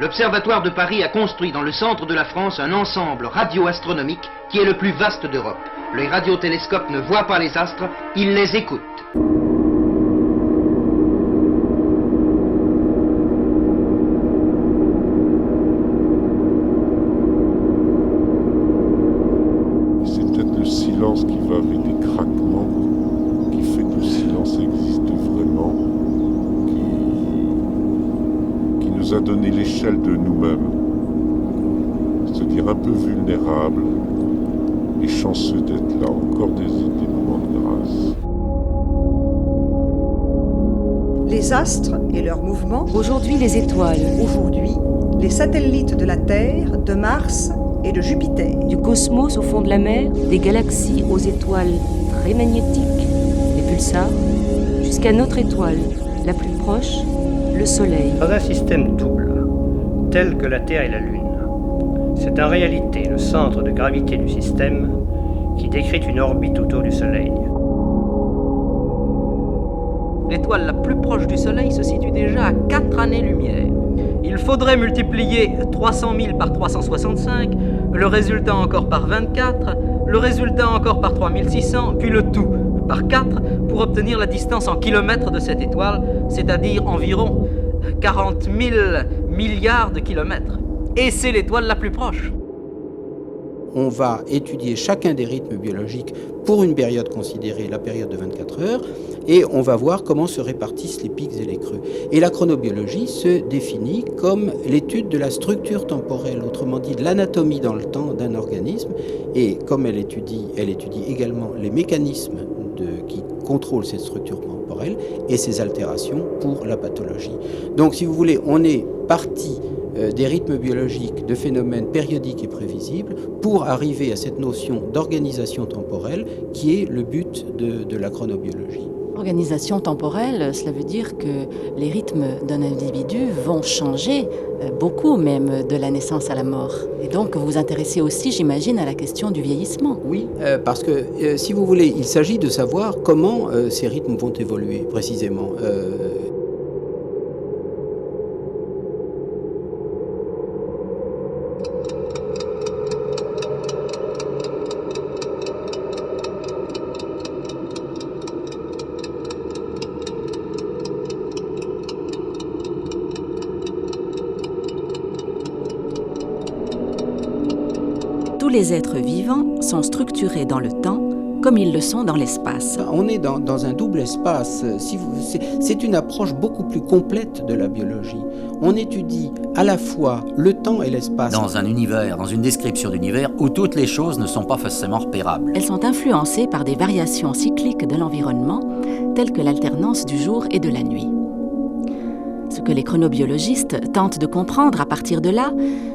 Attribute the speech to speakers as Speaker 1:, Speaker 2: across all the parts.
Speaker 1: L'Observatoire de Paris a construit dans le centre de la France un ensemble radio-astronomique qui est le plus vaste d'Europe. Les radiotélescopes ne voient pas les astres, ils les écoutent.
Speaker 2: C'est peut-être le silence qui va avec des craquements, qui fait que le silence existe vraiment, qui nous a donné l'échelle de nous-mêmes. C'est-à-dire un peu vulnérable et chanceux d'être là, encore des moments de grâce.
Speaker 3: Les astres et leurs mouvements.
Speaker 4: Aujourd'hui, les étoiles.
Speaker 3: Aujourd'hui, les satellites de la Terre, de Mars et de Jupiter.
Speaker 4: Du cosmos au fond de la mer, des galaxies aux étoiles très magnétiques, les pulsars, jusqu'à notre étoile, la plus proche, le Soleil.
Speaker 5: Dans un système double, tel que la Terre et la Lune, c'est en réalité le centre de gravité du système qui décrit une orbite autour du Soleil.
Speaker 6: L'étoile la plus proche du Soleil se situe déjà à 4 années-lumière. Il faudrait multiplier 300 000 par 365, le résultat encore par 24, le résultat encore par 3600, puis le tout par 4 pour obtenir la distance en kilomètres de cette étoile, c'est-à-dire environ 40 000 milliards de kilomètres. Et c'est l'étoile la plus proche.
Speaker 7: On va étudier chacun des rythmes biologiques pour une période considérée, la période de 24 heures, et on va voir comment se répartissent les pics et les creux. Et la chronobiologie se définit comme l'étude de la structure temporelle, autrement dit de l'anatomie dans le temps d'un organisme, et comme elle étudie également les mécanismes qui contrôlent cette structure temporelle et ses altérations pour la pathologie. Donc si vous voulez, on est parti des rythmes biologiques, de phénomènes périodiques et prévisibles, pour arriver à cette notion d'organisation temporelle qui est le but de la chronobiologie.
Speaker 8: Organisation temporelle, cela veut dire que les rythmes d'un individu vont changer beaucoup même de la naissance à la mort. Et donc vous vous intéressez aussi, j'imagine, à la question du vieillissement.
Speaker 7: Oui, parce que si vous voulez, il s'agit de savoir comment ces rythmes vont évoluer précisément.
Speaker 8: Tous les êtres vivants sont structurés dans le temps comme ils le sont dans l'espace.
Speaker 7: On est dans un double espace. C'est une approche beaucoup plus complète de la biologie. On étudie à la fois le temps et l'espace.
Speaker 9: Dans un univers, dans une description d'univers où toutes les choses ne sont pas forcément repérables.
Speaker 8: Elles sont influencées par des variations cycliques de l'environnement, telles que l'alternance du jour et de la nuit. Ce que les chronobiologistes tentent de comprendre à partir de là,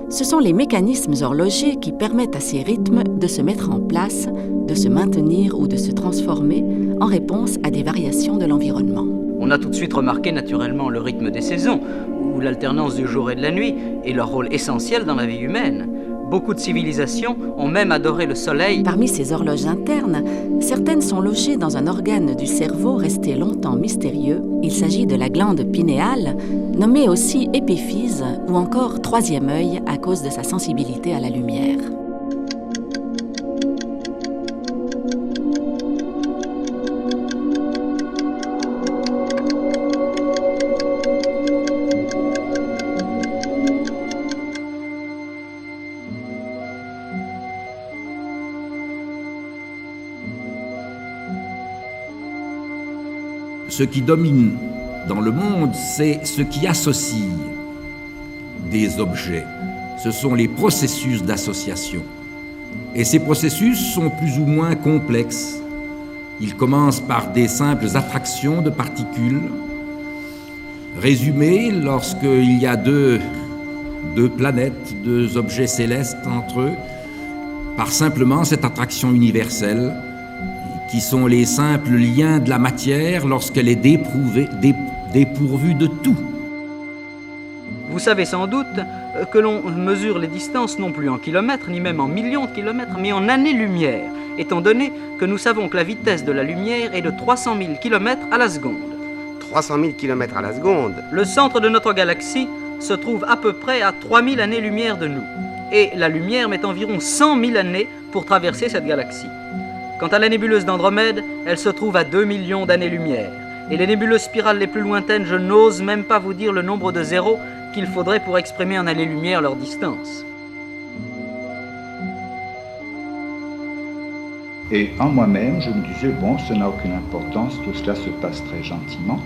Speaker 8: ce sont les mécanismes horlogers qui permettent à ces rythmes de se mettre en place, de se maintenir ou de se transformer en réponse à des variations de l'environnement.
Speaker 6: On a tout de suite remarqué naturellement le rythme des saisons, ou l'alternance du jour et de la nuit, et leur rôle essentiel dans la vie humaine. Beaucoup de civilisations ont même adoré le soleil.
Speaker 8: Parmi ces horloges internes, certaines sont logées dans un organe du cerveau resté longtemps mystérieux. Il s'agit de la glande pinéale, nommée aussi épiphyse ou encore troisième œil à cause de sa sensibilité à la lumière.
Speaker 10: Ce qui domine dans le monde, c'est ce qui associe des objets. Ce sont les processus d'association. Et ces processus sont plus ou moins complexes. Ils commencent par des simples attractions de particules, résumées lorsqu'il y a deux planètes, deux objets célestes entre eux, par simplement cette attraction universelle, qui sont les simples liens de la matière lorsqu'elle est dépourvue de tout.
Speaker 6: Vous savez sans doute que l'on mesure les distances non plus en kilomètres, ni même en millions de kilomètres, mais en années-lumière, étant donné que nous savons que la vitesse de la lumière est de 300 000 km à la seconde.
Speaker 11: 300 000 km à la seconde.
Speaker 6: Le centre de notre galaxie se trouve à peu près à 3000 années-lumière de nous. Et la lumière met environ 100 000 années pour traverser cette galaxie. Quant à la nébuleuse d'Andromède, elle se trouve à 2 millions d'années-lumière. Et les nébuleuses spirales les plus lointaines, je n'ose même pas vous dire le nombre de zéros qu'il faudrait pour exprimer en années-lumière leur distance.
Speaker 11: Et en moi-même, je me disais, bon, ça n'a aucune importance, tout cela se passe très gentiment.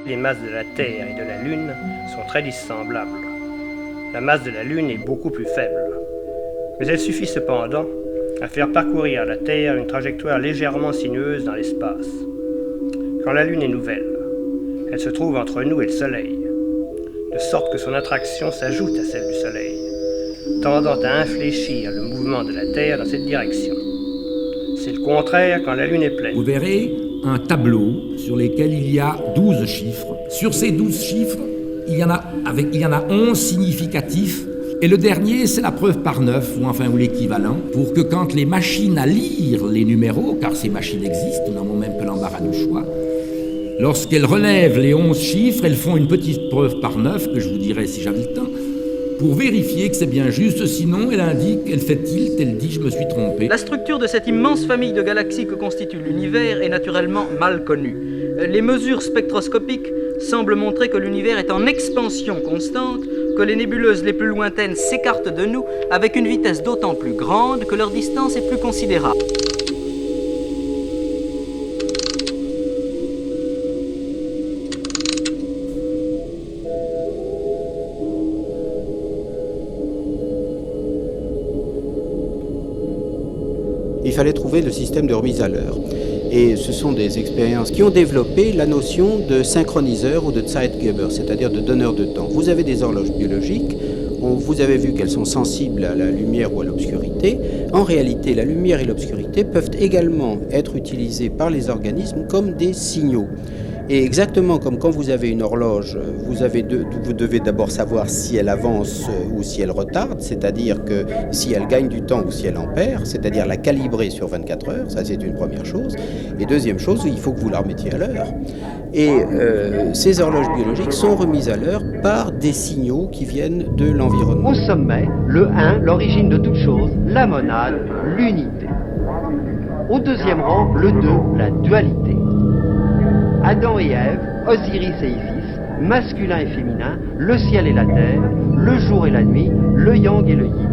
Speaker 5: Les masses de la Terre et de la Lune sont très dissemblables. La masse de la Lune est beaucoup plus faible. Mais elle suffit cependant à faire parcourir à la Terre une trajectoire légèrement sinueuse dans l'espace. Quand la Lune est nouvelle, elle se trouve entre nous et le Soleil, de sorte que son attraction s'ajoute à celle du Soleil, tendant à infléchir le mouvement de la Terre dans cette direction. C'est le contraire quand la Lune est pleine.
Speaker 10: Vous verrez un tableau sur lequel il y a 12 chiffres. Sur ces 12 chiffres, il y en a 11 significatifs. Et le dernier, c'est la preuve par 9, ou l'équivalent, pour que quand les machines à lire les numéros, car ces machines existent, nous n'avons même que l'embarras du choix, lorsqu'elles relèvent les 11 chiffres, elles font une petite preuve par 9, que je vous dirai si j'avais le temps, pour vérifier que c'est bien juste, sinon elle indique, elle fait tilt, elle dit je me suis trompé.
Speaker 6: La structure de cette immense famille de galaxies que constitue l'univers est naturellement mal connue. Les mesures spectroscopiques semblent montrer que l'univers est en expansion constante, que les nébuleuses les plus lointaines s'écartent de nous avec une vitesse d'autant plus grande que leur distance est plus considérable.
Speaker 7: Il fallait trouver le système de remise à l'heure. Et ce sont des expériences qui ont développé la notion de synchroniseur ou de Zeitgeber, c'est-à-dire de donneur de temps. Vous avez des horloges biologiques, vous avez vu qu'elles sont sensibles à la lumière ou à l'obscurité. En réalité, la lumière et l'obscurité peuvent également être utilisées par les organismes comme des signaux. Et exactement comme quand vous avez une horloge, vous devez d'abord savoir si elle avance ou si elle retarde, c'est-à-dire que si elle gagne du temps ou si elle en perd, c'est-à-dire la calibrer sur 24 heures, ça c'est une première chose. Et deuxième chose, il faut que vous la remettiez à l'heure. Et ces horloges biologiques sont remises à l'heure par des signaux qui viennent de l'environnement.
Speaker 1: Au sommet, le 1, l'origine de toute chose, la monade, l'unité. Au deuxième rang, le 2, la dualité. Adam et Ève, Osiris et Isis, masculin et féminin, le ciel et la terre, le jour et la nuit, le yang et le yin.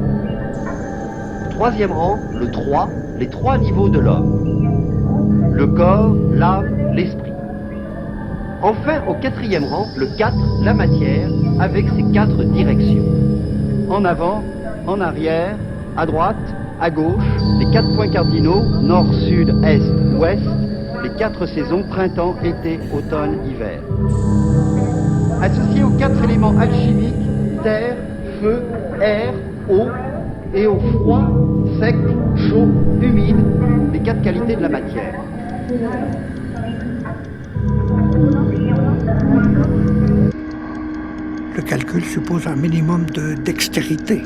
Speaker 1: Troisième rang, le 3, les 3 niveaux de l'homme. Le corps, l'âme, l'esprit. Enfin, au 4e rang, le 4, la matière, avec ses 4 directions. En avant, en arrière, à droite, à gauche, les 4 points cardinaux, nord, sud, est, ouest, les 4 saisons, printemps, été, automne, hiver. Associés aux 4 éléments alchimiques, terre, feu, air, eau, et au froid, sec, chaud, humide, les 4 qualités de la matière.
Speaker 12: Le calcul suppose un minimum de dextérité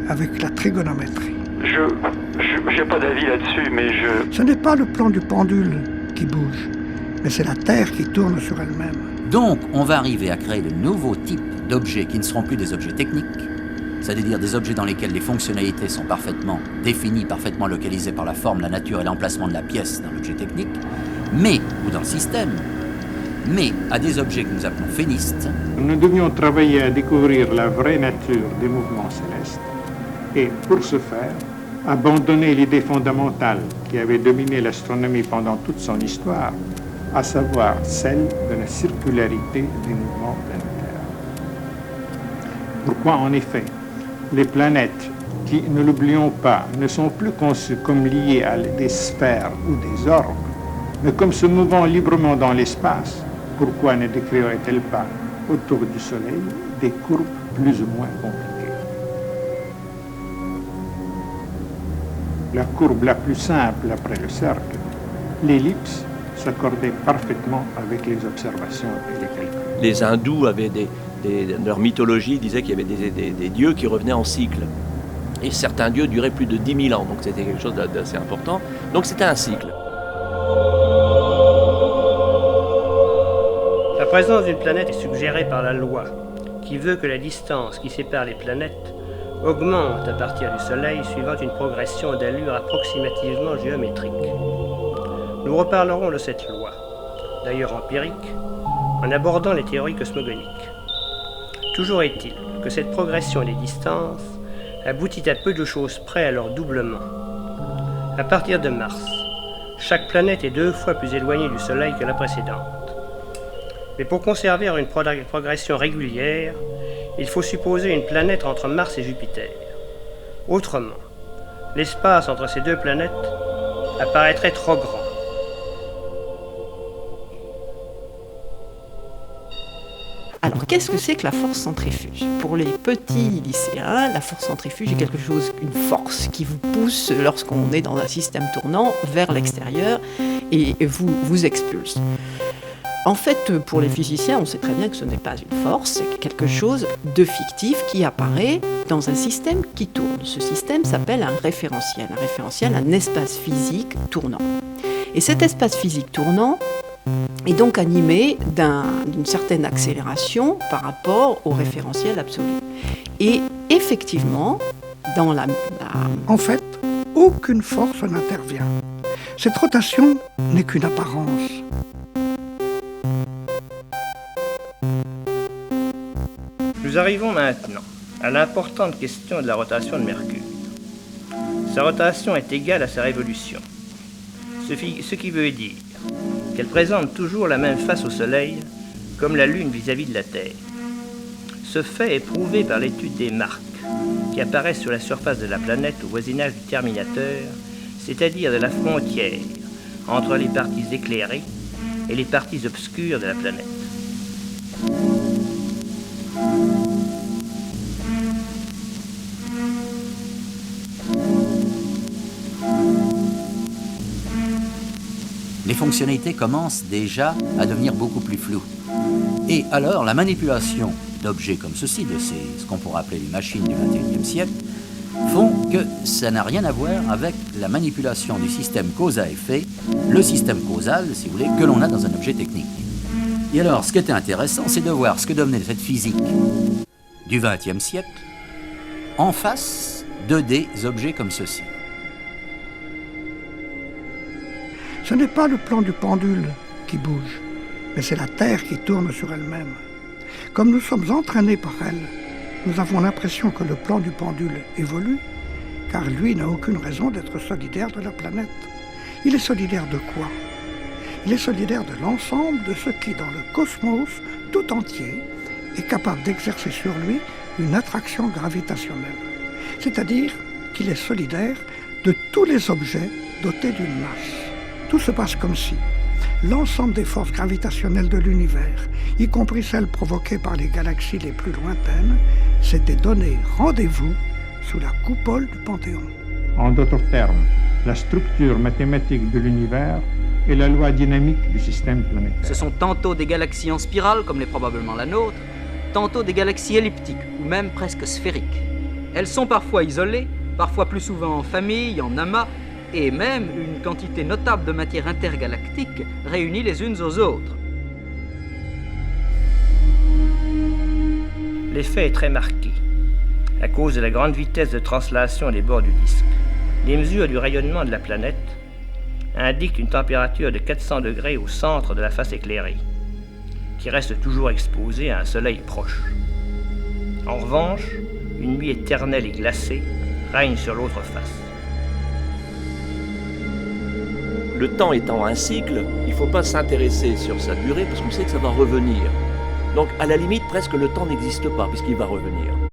Speaker 12: avec la trigonométrie.
Speaker 13: Je n'ai pas d'avis là-dessus, mais
Speaker 12: Ce n'est pas le plan du pendule qui bouge, mais c'est la Terre qui tourne sur elle-même.
Speaker 9: Donc, on va arriver à créer de nouveaux types d'objets qui ne seront plus des objets techniques, c'est-à-dire des objets dans lesquels les fonctionnalités sont parfaitement définies, parfaitement localisées par la forme, la nature et l'emplacement de la pièce dans l'objet technique, ou dans le système, mais à des objets que nous appelons phénistes.
Speaker 14: Nous devions travailler à découvrir la vraie nature des mouvements célestes et, pour ce faire, abandonner l'idée fondamentale qui avait dominé l'astronomie pendant toute son histoire, à savoir celle de la circularité des mouvements planétaires. Pourquoi, en effet, les planètes, qui, ne l'oublions pas, ne sont plus conçues comme liées à des sphères ou des orbes, mais comme se mouvant librement dans l'espace, pourquoi ne décrirait-elle pas autour du Soleil des courbes plus ou moins compliquées? La courbe la plus simple après le cercle, l'ellipse, s'accordait parfaitement avec les observations et les calculs.
Speaker 15: Les hindous avaient leur mythologie disait qu'il y avait des dieux qui revenaient en cycle. Et certains dieux duraient plus de 10 000 ans, donc c'était quelque chose d'assez important. Donc c'était un cycle.
Speaker 5: La présence d'une planète est suggérée par la loi, qui veut que la distance qui sépare les planètes augmente à partir du Soleil suivant une progression d'allure approximativement géométrique. Nous reparlerons de cette loi, d'ailleurs empirique, en abordant les théories cosmogoniques. Toujours est-il que cette progression des distances aboutit à peu de choses près à leur doublement. À partir de Mars, chaque planète est 2 fois plus éloignée du Soleil que la précédente. Mais pour conserver une progression régulière, il faut supposer une planète entre Mars et Jupiter. Autrement, l'espace entre ces 2 planètes apparaîtrait trop grand.
Speaker 16: Alors, qu'est-ce que c'est que la force centrifuge? Pour les petits lycéens, la force centrifuge est quelque chose, une force qui vous pousse lorsqu'on est dans un système tournant vers l'extérieur et vous expulse. En fait, pour les physiciens, on sait très bien que ce n'est pas une force, c'est quelque chose de fictif qui apparaît dans un système qui tourne. Ce système s'appelle un référentiel. Un référentiel, un espace physique tournant. Et cet espace physique tournant est donc animé d'une certaine accélération par rapport au référentiel absolu. Et effectivement, dans
Speaker 12: En fait, aucune force n'intervient. Cette rotation n'est qu'une apparence.
Speaker 5: Nous arrivons maintenant à l'importante question de la rotation de Mercure. Sa rotation est égale à sa révolution, ce qui veut dire qu'elle présente toujours la même face au Soleil, comme la Lune vis-à-vis de la Terre. Ce fait est prouvé par l'étude des marques qui apparaissent sur la surface de la planète au voisinage du terminateur, c'est-à-dire de la frontière entre les parties éclairées et les parties obscures de la planète.
Speaker 9: Les fonctionnalités commencent déjà à devenir beaucoup plus floues. Et alors, la manipulation d'objets comme ceci, ce qu'on pourrait appeler les machines du XXIe siècle, font que ça n'a rien à voir avec la manipulation du système cause à effet, le système causal, si vous voulez, que l'on a dans un objet technique. Et alors, ce qui était intéressant, c'est de voir ce que devenait cette physique du XXe siècle en face de des objets comme ceci.
Speaker 12: Ce n'est pas le plan du pendule qui bouge, mais c'est la Terre qui tourne sur elle-même. Comme nous sommes entraînés par elle, nous avons l'impression que le plan du pendule évolue, car lui n'a aucune raison d'être solidaire de la planète. Il est solidaire de quoi? Il est solidaire de l'ensemble de ce qui, dans le cosmos tout entier, est capable d'exercer sur lui une attraction gravitationnelle. C'est-à-dire qu'il est solidaire de tous les objets dotés d'une masse. Tout se passe comme si l'ensemble des forces gravitationnelles de l'univers, y compris celles provoquées par les galaxies les plus lointaines, s'étaient donné rendez-vous sous la coupole du Panthéon.
Speaker 14: En d'autres termes, la structure mathématique de l'univers est la loi dynamique du système planétaire.
Speaker 6: Ce sont tantôt des galaxies en spirale, comme l'est probablement la nôtre, tantôt des galaxies elliptiques, ou même presque sphériques. Elles sont parfois isolées, parfois plus souvent en famille, en amas, et même une quantité notable de matière intergalactique réunies les unes aux autres.
Speaker 5: L'effet est très marqué, à cause de la grande vitesse de translation des bords du disque. Les mesures du rayonnement de la planète indiquent une température de 400 degrés au centre de la face éclairée, qui reste toujours exposée à un soleil proche. En revanche, une nuit éternelle et glacée règne sur l'autre face.
Speaker 15: Le temps étant un cycle, il ne faut pas s'intéresser sur sa durée parce qu'on sait que ça va revenir. Donc à la limite, presque le temps n'existe pas puisqu'il va revenir.